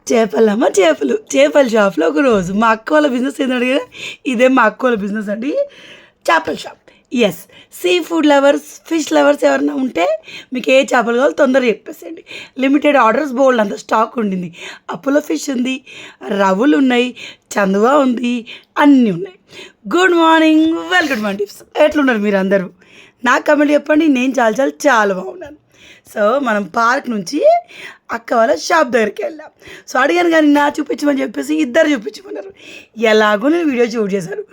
చేపలమ్మ చేపలు చేపల షాప్లో ఒక రోజు మా అక్క వాళ్ళ బిజినెస్ ఏంటంటే అడిగినా ఇదే మా అక్క వాళ్ళ బిజినెస్ అండి, చేపల shop. Yes, seafood lovers, fish lovers ఎవరైనా ఉంటే మీకు ఏ చేపలు కావాలో తొందరగా చెప్పేసేయండి. లిమిటెడ్ ఆర్డర్స్, బోల్డ్ అంత స్టాక్ ఉండింది. అపోలో ఫిష్ ఉంది, రవ్వులు ఉన్నాయి, చందువా ఉంది, అన్నీ ఉన్నాయి. Good morning, welcome my tips. ఎట్లున్నారు మీరు అందరూ? నాకు కమెంట్ చెప్పండి. నేను చాలా బాగున్నాను. సో మనం పార్క్ నుంచి అక్క వాళ్ళ షాప్ దగ్గరికి వెళ్ళాం. సో అడిగాను కానీ నా చూపించమని చెప్పేసి ఇద్దరు చూపించమన్నారు. ఎలాగో నేను వీడియో షూట్ చేశాను.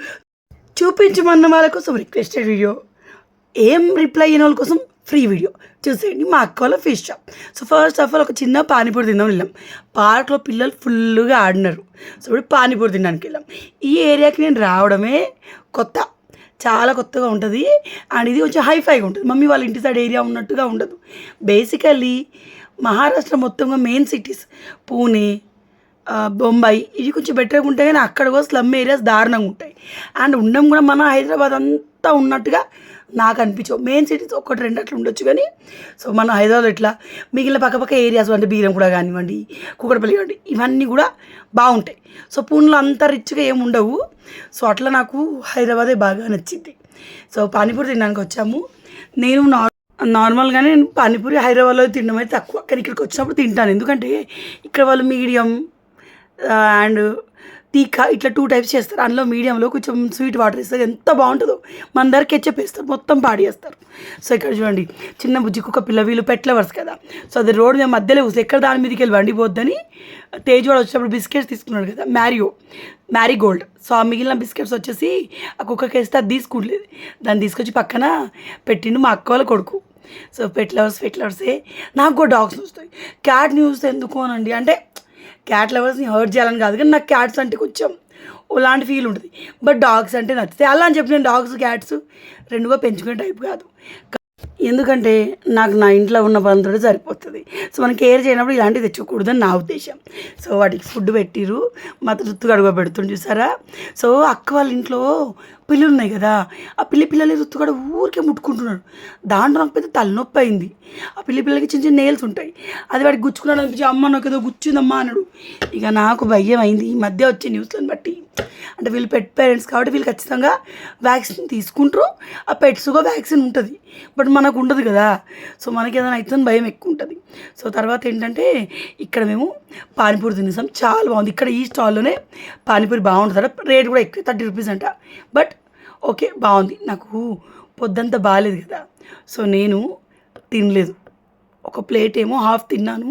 చూపించమన్న వాళ్ళ కోసం రిక్వెస్టెడ్ వీడియో, ఏం రిప్లై అయిన వాళ్ళ కోసం ఫ్రీ వీడియో చూసేయండి. మా అక్క వాళ్ళ fish shop. So first of all ఒక చిన్న పానీపూరి తిందాం వెళ్ళాం. పార్క్లో పిల్లలు ఫుల్గా ఆడినారు. సో ఇప్పుడు పానీపూరి తినడానికి వెళ్ళాం. ఈ ఏరియాకి నేను రావడమే కొత్త, చాలా కొత్తగా ఉంటుంది. అండ్ ఇది కొంచెం హైఫైగా ఉంటుంది. మమ్మీ వాళ్ళ ఇంటి సైడ్ ఏరియా ఉన్నట్టుగా ఉండదు. బేసికల్లీ మహారాష్ట్ర మొత్తంగా మెయిన్ సిటీస్ పూణే, బొంబాయి ఇవి కొంచెం బెటర్గా ఉంటాయి. కానీ అక్కడ కూడా స్లమ్ ఏరియాస్ దారుణంగా ఉంటాయి. అండ్ ఉండడం కూడా మన హైదరాబాద్ అంతా ఉన్నట్టుగా నాకు అనిపించవు. మెయిన్ సిటీస్ ఒకటి రెండు అట్లా ఉండొచ్చు కానీ సో మన హైదరాబాద్ ఇట్లా మిగిలిన పక్కపక్క ఏరియాస్ అంటే బీరం కూడా కానివ్వండి, కూకట్పల్లి కానివ్వండి, ఇవన్నీ కూడా బాగుంటాయి. సో పూణేలో అంత రిచ్గా ఏమి ఉండవు. సో అట్లా నాకు హైదరాబాదే బాగా నచ్చింది. సో పానీపూరి తినడానికి వచ్చాము. నేను నార్మల్గానే నేను పానీపూరి హైదరాబాద్లో తినడం అయితే తక్కువ, కానీ ఇక్కడికి వచ్చినప్పుడు తింటాను. ఎందుకంటే ఇక్కడ వాళ్ళు మీడియం అండ్ తీకా ఇట్లా 2 టైప్స్ చేస్తారు. అందులో మీడియంలో కొంచెం స్వీట్ వాటర్ ఇస్తారు. ఎంత బాగుంటుందో. మన దగ్గర కెచ్చప్ వేస్తారు, మొత్తం పాడి చేస్తారు. సో ఇక్కడ చూడండి, చిన్న బుజ్జి కుక్క పిల్ల, వీళ్ళు పెట్ లవర్స్ కదా. సో అది రోడ్ మీద మధ్యలో కూర్చో, ఎక్కడ దాని మీదకి వెళ్ళి వండిపోద్దని తేజ్ వాడు వచ్చినప్పుడు బిస్కెట్స్ తీసుకున్నాడు కదా, మ్యారీగోల్డ్. సో ఆ మిగిలిన బిస్కెట్స్ వచ్చేసి ఆ కుక్కకి వేస్తే అది తీసుకుంటలేదు. దాన్ని తీసుకొచ్చి పక్కన పెట్టిండు మా అక్క వాళ్ళ కొడుకు. సో పెట్ లవర్సే. నాకు కూడా డాగ్స్ చూస్తాయి. క్యాట్ న్యూస్ ఎందుకు అనండి అంటే క్యాట్ లవర్స్ని హర్ట్ చేయాలని కాదు, కానీ నాకు క్యాట్స్ అంటే కొంచెం అలాంటి ఫీల్ ఉంటుంది. బట్ డాగ్స్ అంటే నచ్చితే అలా అని చెప్పి నేను డాగ్స్ క్యాట్స్ రెండుగా పెంచుకునే టైప్ కాదు. ఎందుకంటే నాకు నా ఇంట్లో ఉన్న పనులతో సరిపోతుంది. సో మనం కేర్ చేయనప్పుడు ఇలాంటివి తెచ్చకూడదని నా ఉద్దేశం. సో వాటికి ఫుడ్ పెట్టిరు, మా రుత్తు గడుగు పెడుతుంది చూసారా. సో అక్క వాళ్ళ ఇంట్లో పిల్లలు ఉన్నాయి కదా, ఆ పిల్లలు రుత్తుగడ ఊరికే ముట్టుకుంటున్నాడు. దాంట్లో నాకు పెద్ద తలనొప్పి అయింది. ఆ పిల్లలకి చిన్న చిన్న నేల్స్ ఉంటాయి. అది వాడికి గుచ్చుకున్నాడు అనిపించి అమ్మ నాకు ఏదో గుచ్చిందమ్మా అన్నాడు. ఇక నాకు భయం అయింది. ఈ మధ్య వచ్చే న్యూస్లను బట్టి అంటే వీళ్ళు పెట్ పేరెంట్స్ కాబట్టి వీళ్ళు ఖచ్చితంగా వ్యాక్సిన్ తీసుకుంటారు. ఆ పెట్స్గా వ్యాక్సిన్ ఉంటుంది, బట్ మనకు ఉండదు కదా. సో మనకి ఏదైనా అవుతుందని భయం ఎక్కువ ఉంటుంది. సో తర్వాత ఏంటంటే ఇక్కడ మేము పానీపూరి తినేసాం, చాలా బాగుంది. ఇక్కడ ఈ స్టాల్లోనే పానీపూరి బాగుంటుంది. రేట్ కూడా ఎక్కువ, 30 రూపీస్ అంట. బట్ ఓకే బాగుంది. నాకు పొద్దంతా బాగాలేదు కదా, సో నేను తినలేదు. ఒక ప్లేట్ ఏమో హాఫ్ తిన్నాను,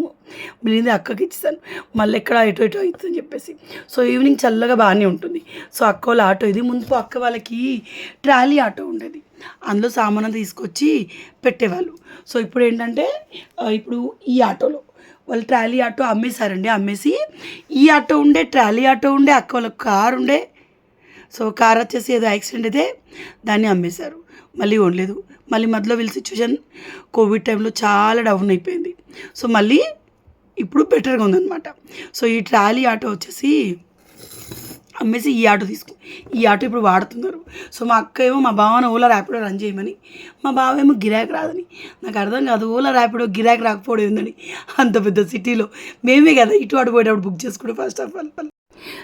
మిగిలింది అక్కకి ఇచ్చేసాను. మళ్ళీ ఎక్కడ ఎటో అవుతుందని చెప్పేసి. సో ఈవినింగ్ చల్లగా బాగానే ఉంటుంది. సో అక్క వాళ్ళ ఆటో ఇది. ముందు అక్క వాళ్ళకి ట్రాలీ ఆటో ఉండేది, అందులో సామాను తీసుకొచ్చి పెట్టేవాళ్ళు. సో ఇప్పుడు ఏంటంటే ఇప్పుడు ఈ ఆటోలో వాళ్ళు ట్రాలీ ఆటో అమ్మేశారండి. అమ్మేసి ఈ ఆటో ఉండే, ట్రాలీ ఆటో ఉండే, అక్క వాళ్ళ కారు ఉండే. సో కార్ వచ్చేసి ఏదో యాక్సిడెంట్ అయితే దాన్ని అమ్మేశారు, మళ్ళీ కొనలేదు. మళ్ళీ మధ్యలో వీళ్ళ సిచ్యువేషన్ కోవిడ్ టైంలో చాలా డౌన్ అయిపోయింది. సో మళ్ళీ ఇప్పుడు బెటర్గా ఉందన్నమాట. సో ఈ ట్రాలీ ఆటో వచ్చేసి అమ్మేసి ఈ ఆటో ఈ ఆటో ఇప్పుడు వాడుతున్నారు. సో మా అక్క ఏమో మా బావని ఓలా ర్యాపిడో రన్ చేయమని, మా బావ ఏమో గిరాకీ రాదని. నాకు అర్థం కాదు, ఓలా ర్యాపిడో గిరాకీ రాకపోవడం ఏందని. అంత పెద్ద సిటీలో మేమే కదా ఇటు అటు పోయేటప్పుడు బుక్ చేసుకుంటాం ఫస్ట్ ఆఫ్ ఆల్.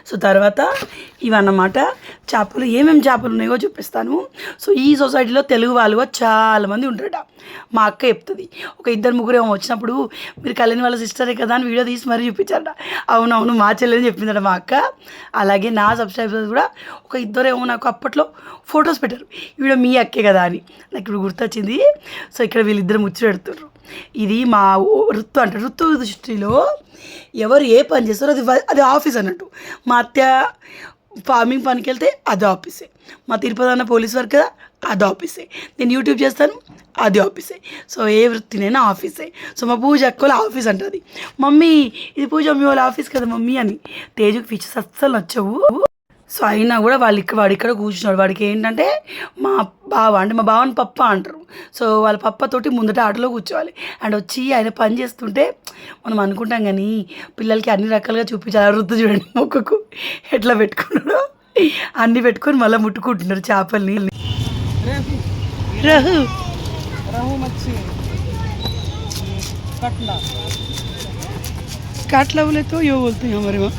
సో తర్వాత ఇవన్నమాట చేపలు. ఏమేమి చేపలు ఉన్నాయో చూపిస్తాను. సో ఈ సొసైటీలో తెలుగు వాళ్ళు చాలామంది ఉంటారట. మా అక్క చెప్తుంది, ఒక 2-3 ఏమో వచ్చినప్పుడు మీరు కళ్యాణ్ వాళ్ళ సిస్టరే కదా అని వీడియో తీసి మరీ చూపించారట. అవునవును మా చెల్లెని చెప్పిందట మా అక్క. అలాగే నా సబ్స్క్రైబర్స్ కూడా ఒక 2 ఏమో నాకు అప్పట్లో ఫొటోస్ పెట్టారు, ఈ వీడియో మీ అక్కే కదా అని. నాకు ఇప్పుడు గుర్తొచ్చింది. సో ఇక్కడ వీళ్ళిద్దరు ముచ్చట పెడుతున్నారు. ఇది మా ఋతు అంట. ఋతు దృష్టిలో ఎవరు ఏ పని చేస్తారో అది ఆఫీస్ అన్నట్టు. మా అత్త ఫార్మింగ్ పనికి వెళ్తే అది ఆఫీసే, మా తిరుపతి అన్న పోలీస్ వర్క్ కదా అది ఆఫీసే, నేను యూట్యూబ్ చేస్తాను అది ఆఫీసే. సో ఏ వృత్తినైనా ఆఫీసే. సో మా పూజ అక్కల ఆఫీస్ అంటుంది. మమ్మీ ఇది పూజ మీ వాళ్ళ ఆఫీస్ కదా మమ్మీ అని. తేజుకి ఫీచర్స్ అస్సలు నచ్చవు. సో అయినా కూడా వాడు ఇక్కడ కూర్చున్నాడు. వాడికి ఏంటంటే మా బావ అంటే మా బావని పప్ప అంటారు. సో వాళ్ళ పప్పతోటి ముందట ఆటోలో కూర్చోవాలి. అండ్ వచ్చి ఆయన పని చేస్తుంటే మనం అనుకుంటాం కానీ పిల్లలకి అన్ని రకాలుగా చూపించాలి. వృద్ధి చూడండి మొక్కకు ఎట్లా పెట్టుకున్నాడో, అన్నీ పెట్టుకొని మళ్ళీ ముట్టుకుంటున్నారు చేపల్ని. రహు మచ్చి काटला बोले तो यो बोलते हैं हमारे वहाँ।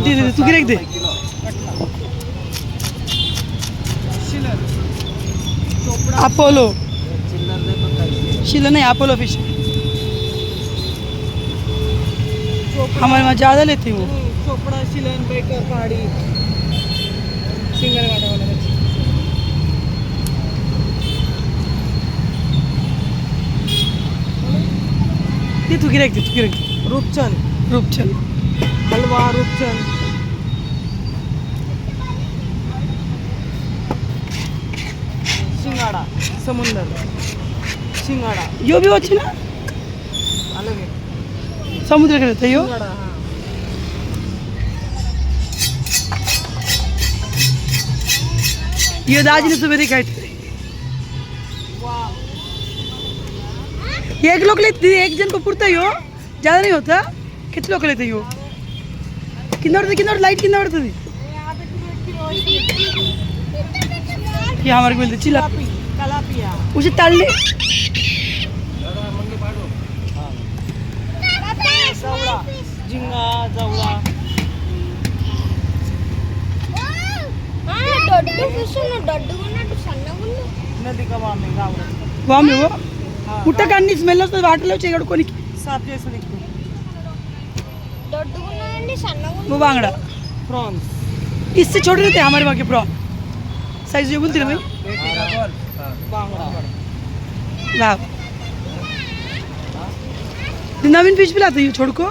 दे दे तू गिरेक दे। अपोलो शिलर नहीं, अपोलो फिश हमारे वहाँ ज़्यादा लेते हैं वो। चोपड़ा, शिलन, बेकर, पहाड़ी, सिंगल कांटा वाला मच्छी। दे तू गिरेक दे, तू गिरेक दे। रूपचंद, रूपचंद हलवा, रूपचंद, सिंगाड़ा, समुंदर, सिंगाड़ा यो भी अच्छी ना अलग है। समुद्र के रहते यो। सिंगाड़ा हाँ। ये दाजी ने सुबह दिखाई थी। वाह, एक लोग लेते, एक जन को पुरता यो, ज़्यादा नहीं होता। कितने लोग लेते यो? कितना लाइट कितना पड़ती? ये हमारे को मिलती चिल्ला कलापिया, उसे तलने जवळा, झिंगा, जवळा, नदी का वाम है गावरा, వామ్ ఇవ్వ పుట్టక అన్ని స్మెల్ వస్తుంది వాటర్లో వచ్చి ఎగడుకోనికి साफ जैसे दिखते वो बांगड़ा प्रॉन्स, इससे छोटे रहते हैं हमारे वहाँ के प्रॉन साइज जो बोलते ना भाई। बांगड़ा, वाह नवीन फिश भी लाते हैं छोड़ को।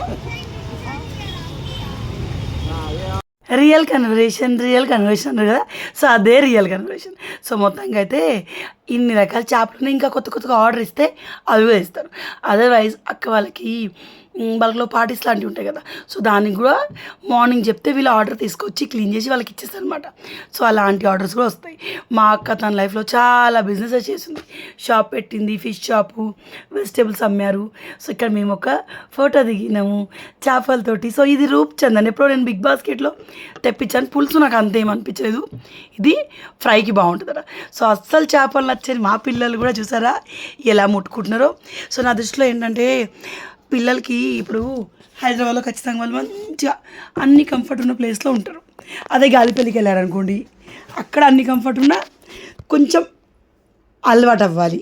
రియల్ కన్వర్సేషన్ కదా, సో అదే రియల్ కన్వర్సేషన్. సో మొత్తంగా అయితే ఇన్ని రకాల చేపలను ఇంకా కొత్తగా ఆర్డర్ ఇస్తే అవి కూడా ఇస్తారు. అదర్వైజ్ అక్క వాళ్ళలో పార్టీస్ లాంటివి ఉంటాయి కదా, సో దానికి కూడా మార్నింగ్ చెప్తే వీళ్ళు ఆర్డర్ తీసుకొచ్చి క్లీన్ చేసి వాళ్ళకి ఇచ్చేస్తారు అనమాట. సో అలాంటి ఆర్డర్స్ కూడా వస్తాయి. మా అక్క తన లైఫ్లో చాలా బిజినెస్ చేసింది. షాప్ పెట్టింది, ఫిష్ షాపు, వెజిటేబుల్స్ అమ్మారు. సో ఇక్కడ మేము ఒక ఫోటో దిగినాము చేపలతోటి. సో ఇది రూప్చంద్ అని ఎప్పుడో నేను బిగ్ బాస్కెట్లో తెప్పించాను. పులుసు నాకు అంతేం అనిపించలేదు, ఇది ఫ్రైకి బాగుంటుందట. సో అస్సలు చేపలు నచ్చని మా పిల్లలు కూడా చూసారా ఎలా ముట్టుకుంటున్నారో. సో నా దృష్టిలో ఏంటంటే పిల్లలకి ఇప్పుడు హైదరాబాద్లో ఖచ్చితంగా వాళ్ళు మంచిగా అన్ని కంఫర్ట్ ఉన్న ప్లేస్లో ఉంటారు. అదే గాలిపల్లికి వెళ్ళారనుకోండి, అక్కడ అన్ని కంఫర్ట్ ఉన్నా కొంచెం అలవాటు అవ్వాలి.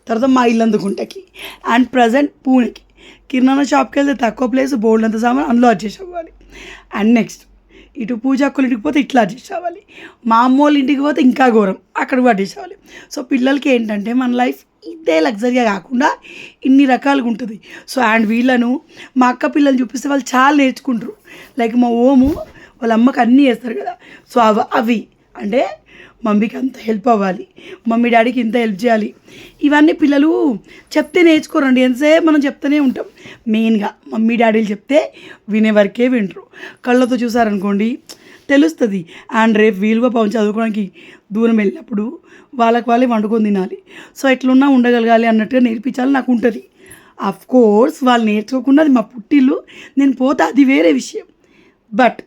తర్వాత మా ఇల్లు అందుకుంటకి అండ్ ప్రజెంట్ పూణేకి కిరాణా షాప్కి వెళ్తే తక్కువ ప్లేస్ బోల్డ్ అంత సామాన్ అందులో అడ్జస్ట్ అవ్వాలి. అండ్ నెక్స్ట్ ఇటు పూజాక్కుల ఇంటికి పోతే ఇట్లా అడ్జస్ట్ అవ్వాలి, మా అమ్మ వాళ్ళ ఇంటికి పోతే ఇంకా ఘోరం, అక్కడ కూడా అడ్జస్ట్ అవ్వాలి. సో పిల్లలకి ఏంటంటే మన లైఫ్ ఇదే లగ్జరీగా కాకుండా ఇన్ని రకాలుగా ఉంటుంది. సో అండ్ వీళ్ళను మా అక్క పిల్లలు చూపిస్తే వాళ్ళు చాలా నేర్చుకుంటారు. లైక్ మా ఓము వాళ్ళ అమ్మకి అన్నీ చేస్తారు కదా, సో అవి అంటే మమ్మీకి అంత హెల్ప్ అవ్వాలి, మమ్మీ డాడీకి ఇంత హెల్ప్ చేయాలి, ఇవన్నీ పిల్లలు చెప్తే నేర్చుకోరండి. ఎంతసేపు మనం చెప్తూనే ఉంటాం. మెయిన్గా మమ్మీ డాడీలు చెప్తే వినే వరకే వింటారు. కళ్ళతో చూసారనుకోండి తెలుస్తుంది. అండ్ రేపు వీలుగా పవన్ చదువుకోవడానికి దూరం వెళ్ళినప్పుడు వాళ్ళే వండుకొని తినాలి. సో ఎట్లున్నా ఉండగలగాలి అన్నట్టుగా నేర్పించాలి నాకు ఉంటుంది. అఫ్ కోర్స్ వాళ్ళు నేర్చుకోకుండా అది మా పుట్టిల్లు, నేను పోతే అది వేరే విషయం. బట్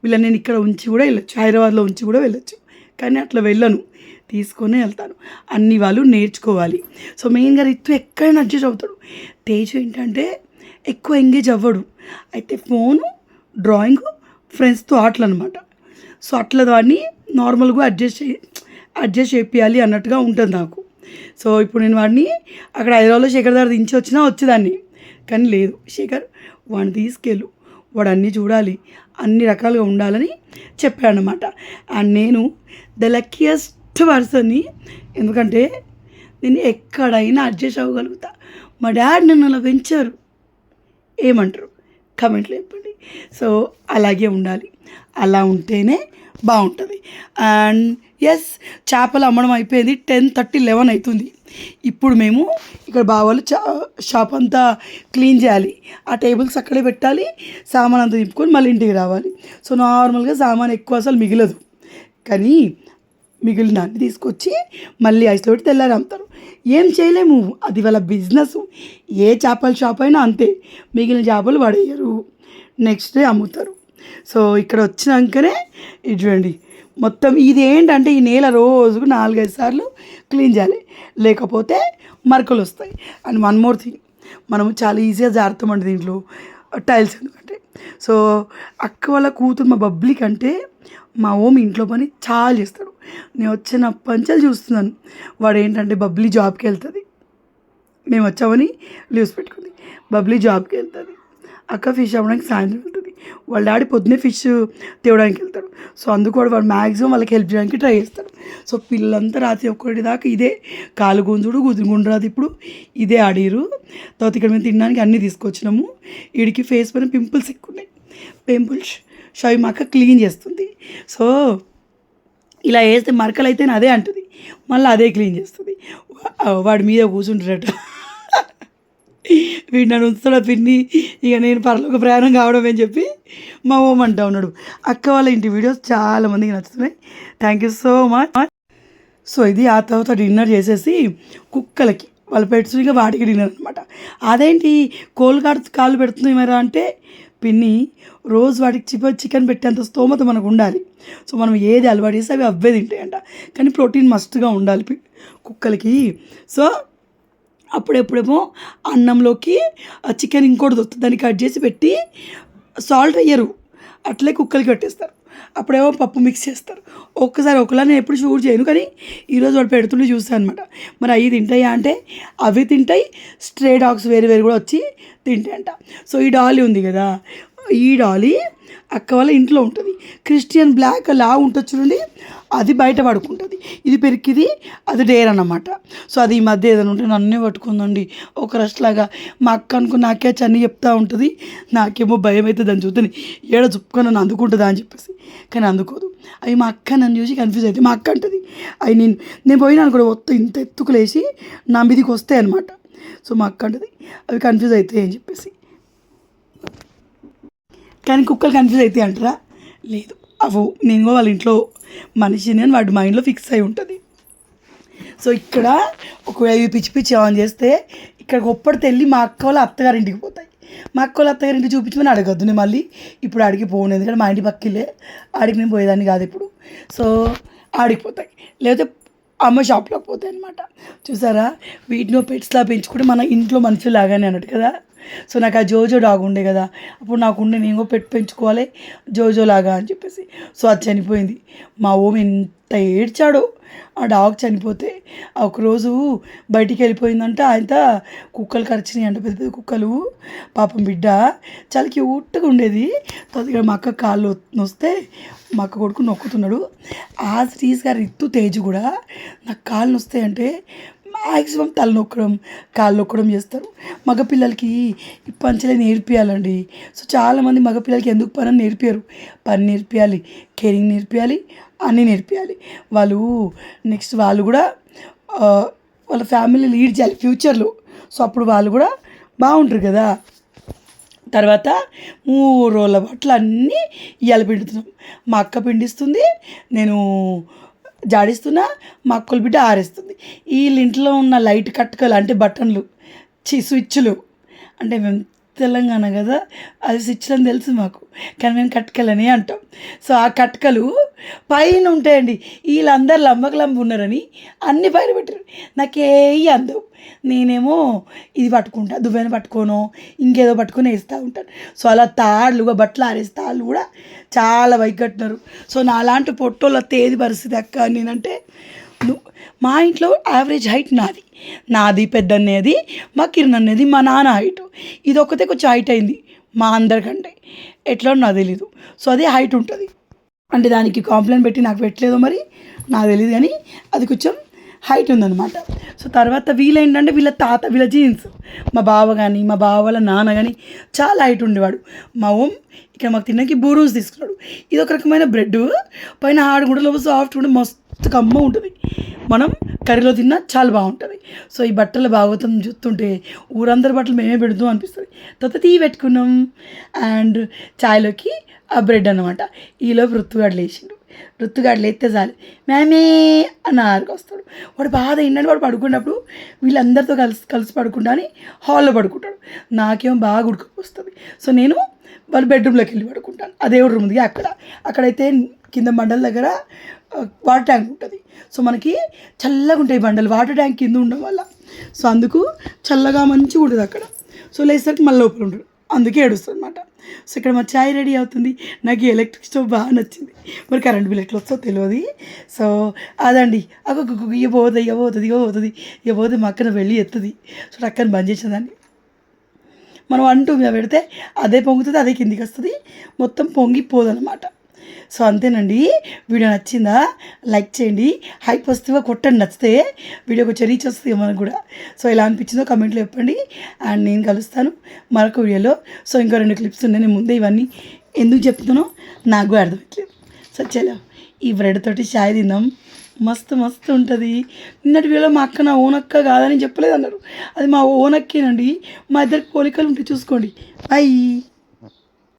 వీళ్ళని నేను ఇక్కడ ఉంచి కూడా వెళ్ళొచ్చు, హైదరాబాద్లో ఉంచి కూడా వెళ్ళొచ్చు, కానీ అట్లా వెళ్ళను, తీసుకొని వెళ్తాను. అన్ని వాళ్ళు నేర్చుకోవాలి. సో మెయిన్గా రిత్తు ఎక్కడైనా అడ్జస్ట్ అవుతాడు. తేజు ఏంటంటే ఎక్కువ ఎంగేజ్ అవ్వడు. అయితే ఫోను, డ్రాయింగ్, ఫ్రెండ్స్తో ఆటలు అనమాట. సో అట్లా దాన్ని నార్మల్గా అడ్జస్ట్ చేయాలి అన్నట్టుగా ఉంటుంది నాకు. సో ఇప్పుడు నేను వాడిని అక్కడ హైదరాబాద్లో శేఖర్ దగ్గర దించి వచ్చినా వచ్చేదాన్ని, కానీ లేదు, శేఖర్ వాడిని తీసుకెళ్ళు, వాడు అన్నీ చూడాలి, అన్ని రకాలుగా ఉండాలని చెప్పాడనమాట. అండ్ నేను ద లక్కీయెస్ట్ పర్సన్ని, ఎందుకంటే నేను ఎక్కడైనా అడ్జస్ట్ అవ్వగలుగుతా. మా డాడీ నన్ను అలా పెంచారు, ఏమంటారు కమెంట్లో చెప్పండి. సో అలాగే ఉండాలి, అలా ఉంటేనే బాగుంటుంది. అండ్ ఎస్, చేపలు అమ్మడం అయిపోయింది. 10:30, 11 అవుతుంది. ఇప్పుడు మేము ఇక్కడ బావాలు షాప్ అంతా క్లీన్ చేయాలి, ఆ టేబుల్స్ అక్కడే పెట్టాలి, సామాన్ అంతా తిప్పుకొని మళ్ళీ ఇంటికి రావాలి. సో నార్మల్గా సామాన్ ఎక్కువ అసలు మిగలదు, కానీ మిగిలిన అన్ని తీసుకొచ్చి మళ్ళీ ఐస్లో పెట్టి తెల్లారి అమ్ముతారు. ఏం చేయలేము, అది వాళ్ళ బిజినెస్. ఏ చేపల షాప్ అయినా అంతే, మిగిలిన చేపలు పడేయరు, నెక్స్ట్ డే అమ్ముతారు. సో ఇక్కడ వచ్చినాకనే ఇది చూడండి, మొత్తం ఇది ఏంటంటే ఈ నేల రోజుకు 4-5 సార్లు క్లీన్ చేయాలి, లేకపోతే మరకలు వస్తాయి. అండ్ వన్ మోర్ థింగ్, మనము చాలా ఈజీగా జారుతామండి దీంట్లో టైల్స్ ఎందుకంటే. సో అక్క వాళ్ళ కూతురు మా బబ్లీ కంటే మా ఓమ్ ఇంట్లో పని చాలా చేస్తాడు. నేను వచ్చిన పంచలు చూస్తున్నాను. వాడు ఏంటంటే బబ్లీ జాబ్కి వెళ్తుంది, మేము వచ్చామని లీవ్స్ పెట్టుకుంది. బబ్లీ జాబ్కి వెళ్తుంది, అక్క ఫిష్ అవ్వడానికి సాయంత్రం వెళ్తుంది. వాళ్ళ డాడీ పొద్దున్నే ఫిష్ తేవడానికి వెళ్తాడు. సో అందుకు వాడు మ్యాక్సిమం వాళ్ళకి హెల్ప్ చేయడానికి ట్రై చేస్తాడు. సో పిల్లలంతా రాత్రి 1 దాకా ఇదే కాలు గుంజుడు గుండ్రాదు. ఇప్పుడు ఇదే ఆడిరు. తర్వాత ఇక్కడ మేము తినడానికి అన్నీ తీసుకొచ్చినాము. వీడికి ఫేస్ పైన పింపుల్స్ ఎక్కువ ఉన్నాయి. పింపుల్స్ సో అవి మా అక్క క్లీన్ చేస్తుంది. సో ఇలా వేస్తే మరకలు అయితే అదే అంటుంది, మళ్ళీ అదే క్లీన్ చేస్తుంది. వాడి మీద కూర్చుంటారట. వీడు నన్ను ఉంచుతాడా పిన్ని, ఇక నేను పరలోక ప్రయాణం కావడం అని చెప్పి మా ఓమ్ అంటా ఉన్నాడు. అక్క వాళ్ళ ఇంటి వీడియోస్ చాలామందికి నచ్చుతున్నాయి. Thank you so much. So ఇది ఆ తర్వాత డిన్నర్ చేసేసి కుక్కలకి వాళ్ళ పెట్స్ ఇక వాటికి డిన్నర్ అనమాట. అదేంటి కాళ్ళు పెడుతుంది మరి అంటే, పిన్ని రోజు వాటికి చికెన్ పెట్టేంత స్తోమత మనకు ఉండాలి. సో మనం ఏది అలవాటు చేస్తే అవి అవే తింటాయంట. కానీ ప్రోటీన్ మస్ట్గా ఉండాలి కుక్కలకి. సో అప్పుడెప్పుడేమో అన్నంలోకి చికెన్ ఇంకోటి దొరుకుతుంది, దాన్ని కట్ చేసి పెట్టి సాల్ట్ వేయరు, అట్లే కుక్కలకి పెట్టేస్తారు. అప్పుడేమో పప్పు మిక్స్ చేస్తారు. ఒక్కసారి ఒకలా నేను ఎప్పుడు షూట్ చేయను, కానీ ఈరోజు వాడు పెడుతుంటే చూస్తాను అనమాట. మరి అవి తింటాయా అంటే అవి తింటాయి, స్ట్రే డాగ్స్ వేరు వేరు కూడా వచ్చి తింటాయంట. సో ఈ డాలీ ఉంది కదా, ఈ డాలీ అక్క వాళ్ళ ఇంట్లో ఉంటుంది. క్రిస్టియన్ బ్లాక్ లా ఉంటుంది చూడండి, అది బయట పడుకుంటుంది. ఇది పెరికిది, అది డేర్ అన్నమాట. సో అది ఈ మధ్య ఏదైనా ఉంటే నన్నే పట్టుకుందండి ఒక రష్ లాగా. మా అక్క అనుకుని నాకే అన్నీ చెప్తూ ఉంటుంది. నాకేమో భయం అయితే దాన్ని చూస్తే ఏడ చుప్పుకొని నన్ను అందుకుంటుందా అని చెప్పేసి, కానీ అందుకోదు. అవి మా అక్క నన్ను చూసి కన్ఫ్యూజ్ అవుతాయి. మా అక్క అంటుంది అవి నేను పోయినా కూడా మొత్తం ఇంత ఎత్తుకులేసి నా మీదికి వస్తాయి అనమాట. సో మా అక్క అంటుంది అవి కన్ఫ్యూజ్ అవుతాయి అని చెప్పేసి. కానీ కుక్కలు కన్ఫ్యూజ్ అవుతాయి అంటారా? లేదు, అవు నేను వాళ్ళ ఇంట్లో మనిషిని అని వాడి మైండ్లో ఫిక్స్ అయి ఉంటుంది. సో ఇక్కడ ఒకవేళ ఇవి పిచ్చి పిచ్చి ఆన్ చేస్తే ఇక్కడ ఒప్పటికి వెళ్ళి మా అక్క వాళ్ళ అత్తగారింటికి పోతాయి. మా అక్క వాళ్ళ అత్తగారింటికి చూపించమని అడగద్దు, నేను మళ్ళీ ఇప్పుడు ఆడికి పోను, ఎందుకంటే మా ఇంటి పక్కిలే, ఆడికి నేను పోయేదాన్ని కాదు ఇప్పుడు. సో ఆడికిపోతాయి, లేకపోతే అమ్మ షాప్లోకి పోతాయి అనమాట. చూసారా, వీటిని పెట్స్లా పెంచుకుంటే మన ఇంట్లో మనుషులాగానే అన్నట్టు కదా. సో నాకు ఆ జోజో డాగ్ ఉండే కదా, అప్పుడు నాకు ఉండే నేను పెట్ పెంచుకోవాలి జోజో లాగా అని చెప్పేసి. సో అది చనిపోయింది. మా ఓమ్ ఎంత ఏడ్చాడో ఆ డాగ్ చనిపోతే. ఒకరోజు బయటికి వెళ్ళిపోయిందంట, ఆయన కుక్కలు కరిచినాయి అంట, పెద్ద పెద్ద కుక్కలు. పాపం బిడ్డ చాలా క్యూట్గా ఉండేది. తర్వాత మా అక్క కాళ్ళు నొస్తే మా అక్క కొడుకు నొక్కుతున్నాడు. ఆ శ్రీస్ గారు రిత్తు తేజ్ కూడా నాకు కాళ్ళు నొస్తాయంటే మ్యాక్సిమం తల నొక్కడం కాళ్ళు నొక్కడం చేస్తారు. మగపిల్లలకి ఈ పంచలే నేర్పియాలండి. సో చాలామంది మగపిల్లలకి ఎందుకు పని నేర్పారు, పని నేర్పియాలి, కేరింగ్ నేర్పియాలి, అన్నీ నేర్పియాలి. వాళ్ళు నెక్స్ట్ వాళ్ళు కూడా వాళ్ళ ఫ్యామిలీ లీడ్ చేయాలి ఫ్యూచర్లో. సో అప్పుడు వాళ్ళు కూడా బాగుంటారు కదా. తర్వాత 3 రోజుల బట్టలు అన్నీ ఇవాళ పిండుతున్నాం. మా అక్క పిండిస్తుంది, నేను జాడిస్తున్నా, మా అక్కల బిడ్డ ఆరేస్తుంది. వీళ్ళ ఇంట్లో ఉన్న లైట్ కట్టకలు అంటే బటన్లు స్విచ్లు, అంటే మేము తెలంగాణ కదా, అది స్విచ్లు అని తెలుసు మాకు, కానీ మేము కట్కలని అంటాం. సో ఆ కట్కలు పైన ఉంటాయండి. వీళ్ళందరూ లంబకు ఉన్నారని అన్ని పైన పెట్టారు. నాకే అందవు. నేనేమో ఇది పట్టుకుంటా, దువ్వెన పట్టుకోను, ఇంకేదో పట్టుకొని వేస్తూ ఉంటాను. సో అలా తాళ్ళుగా బట్టలు ఆరేసి తాళ్ళు కూడా చాలా పైకి కట్టినారు. సో నా అలాంటి పొట్టోళ్ళ తేది పరిస్థితి అక్క నేనంటే, మా ఇంట్లో యావరేజ్ హైట్ నాది పెద్ద అనేది, మా కిరణ్ అనేది మా నాన్న హైట్. ఇది ఒక్కతే కొంచెం హైట్ అయింది మా అందరికంటే, ఎట్లా నాకు తెలీదు. సో అదే హైట్ ఉంటుంది. అంటే దానికి కాంప్లైంట్ పెట్టి నాకు పెట్టలేదో మరి నాకు తెలియదు, కానీ అది కొంచెం హైట్ ఉందన్నమాట. సో తర్వాత వీళ్ళేంటంటే వీళ్ళ జీన్స్, మా బావ కానీ మా బావ వాళ్ళ నాన్న కానీ చాలా హైట్ ఉండేవాడు. మా ఓమ్ ఇక్కడ మాకు తినడానికి బూరూస్ తీసుకున్నాడు. ఇది ఒక రకమైన బ్రెడ్, పైన హార్డ్ కూడా లోపల సాఫ్ట్ కూడా మస్తు కమ్మ ఉంటుంది. మనం కర్రీలో తిన్నా చాలా బాగుంటుంది. సో ఈ బట్టలు భాగవతం చూస్తుంటే ఊరందరి బట్టలు మేమే పెడుతూ అనిపిస్తుంది. తర్వాత టీ పెట్టుకున్నాం అండ్ ఛాయ్లోకి ఆ బ్రెడ్ అనమాట. ఈలోపు ఋతుగాడు లేచిండు. ఋతుగాడు లేస్తే చాలు మేమే అన్న ఆరికి వస్తాడు. వాడు బాధ ఏంటంటే వాడు పడుకున్నప్పుడు వీళ్ళందరితో కలిసి పడుకుంటా అని హాల్లో పడుకుంటాడు. నాకేమో బాగా ఉడకపోస్తుంది. సో నేను వాళ్ళ బెడ్రూమ్లోకి వెళ్ళి పడుకుంటాను. అదే రూమ్ ఉంది అక్కడైతే కింద బండల దగ్గర వాటర్ ట్యాంక్ ఉంటుంది. సో మనకి చల్లగా ఉంటాయి బండలు వాటర్ ట్యాంక్ కింద ఉండడం వల్ల. సో అందుకు చల్లగా మంచిగా ఉంటుంది అక్కడ. సో లేసరికి మళ్ళీ లోపల ఉంటాడు, అందుకే ఏడుస్తుంది అనమాట. సో ఇక్కడ మా చాయ్ రెడీ అవుతుంది. నాకు ఈ ఎలక్ట్రిక్ స్టవ్ బాగా నచ్చింది. మరి కరెంట్ బిల్ ఎట్లా వస్తుందో తెలియదు. సో అదండి ఇవ్వబోతుంది మా అక్కన వెళ్ళి ఎత్తుది. సో అక్కని బంద్ చేసేదాన్ని. మనం అంటూ మీద పెడితే అదే పొంగుతుంది, అదే కిందికి వస్తుంది, మొత్తం పొంగిపోదనమాట. సో అంతేనండి. వీడియో నచ్చిందా? లైక్ చేయండి, హైప్ వస్తుందో కొట్టండి. నచ్చితే వీడియోకి వచ్చే రీచ్ వస్తుంది మనకు కూడా. సో ఎలా అనిపించిందో కమెంట్లో చెప్పండి. అండ్ నేను కలుస్తాను మరొక వీడియోలో. సో ఇంకో 2 క్లిప్స్ ఉన్నాయి. నేను ముందే ఇవన్నీ ఎందుకు చెప్తున్నానో నాకు కూడా అర్థమవుతలేదు. సో చలో ఈ బ్రెడ్ తోటి చాయ్ తిందాం, మస్తు మస్తు ఉంటుంది. నిన్నటి వీడియోలో మా అక్క నా ఓనక్క కాదని చెప్పలేదు అన్నారు. అది మా ఓనక్కేనండి. మా ఇద్దరికి పోలికలు ఉంటాయి, చూసుకోండి. బాయ్.